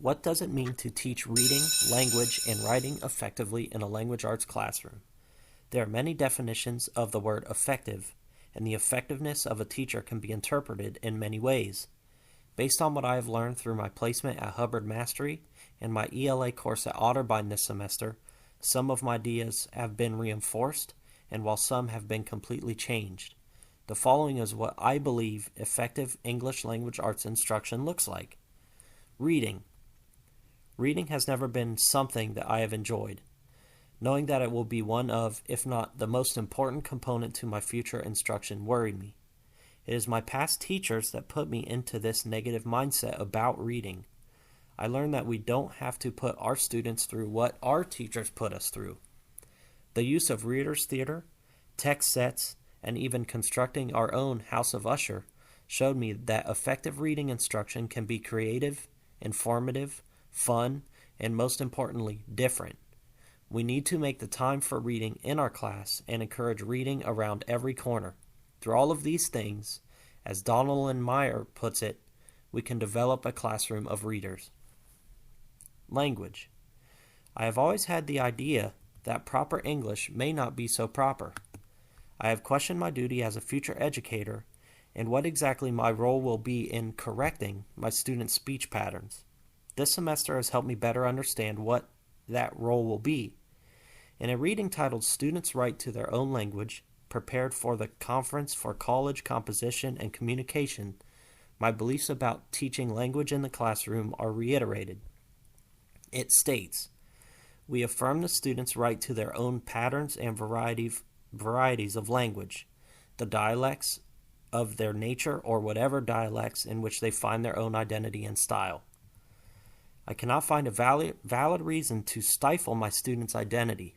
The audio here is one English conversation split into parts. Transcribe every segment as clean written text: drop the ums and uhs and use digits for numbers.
What does it mean to teach reading, language, and writing effectively in a language arts classroom? There are many definitions of the word effective, and the effectiveness of a teacher can be interpreted in many ways. Based on what I have learned through my placement at Hubbard Mastery and my ELA course at Otterbein this semester, some of my ideas have been reinforced, and while some have been completely changed. The following is what I believe effective English language arts instruction looks like. Reading. Reading has never been something that I have enjoyed. Knowing that it will be one of, if not the most important component to my future instruction, worried me. It is my past teachers that put me into this negative mindset about reading. I learned that we don't have to put our students through what our teachers put us through. The use of reader's theater, text sets, and even constructing our own House of Usher showed me that effective reading instruction can be creative, informative, fun, and most importantly, different. We need to make the time for reading in our class and encourage reading around every corner. Through all of these things, as Donald Meyer puts it, we can develop a classroom of readers. Language. I have always had the idea that proper English may not be so proper. I have questioned my duty as a future educator and what exactly my role will be in correcting my students' speech patterns. This semester has helped me better understand what that role will be. In a reading titled Students' Right to Their Own Language, prepared for the Conference for College Composition and Communication, my beliefs about teaching language in the classroom are reiterated. It states, we affirm the students' right to their own patterns and varieties of language, the dialects of their nature or whatever dialects in which they find their own identity and style. I cannot find a valid reason to stifle my students' identity.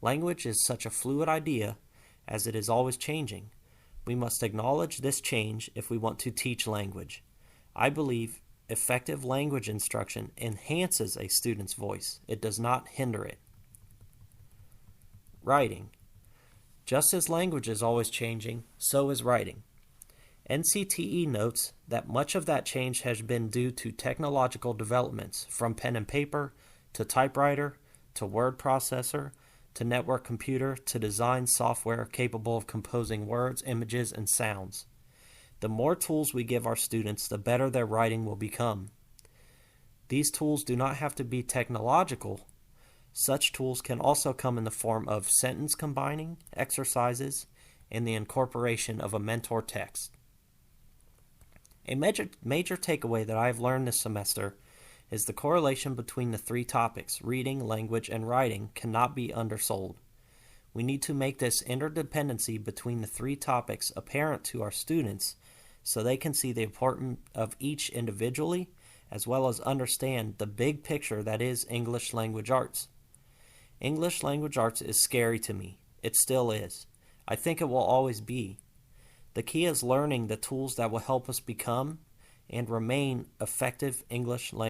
Language is such a fluid idea as it is always changing. We must acknowledge this change if we want to teach language. I believe effective language instruction enhances a student's voice. It does not hinder it. Writing. Just as language is always changing, so is writing. NCTE notes that much of that change has been due to technological developments, from pen and paper, to typewriter, to word processor, to network computer, to design software capable of composing words, images, and sounds. The more tools we give our students, the better their writing will become. These tools do not have to be technological. Such tools can also come in the form of sentence combining, exercises, and the incorporation of a mentor text. A major takeaway that I have learned this semester is the correlation between the three topics, reading, language, and writing, cannot be undersold. We need to make this interdependency between the three topics apparent to our students so they can see the importance of each individually as well as understand the big picture that is English language arts. English language arts is scary to me. It still is. I think it will always be. The key is learning the tools that will help us become and remain effective English language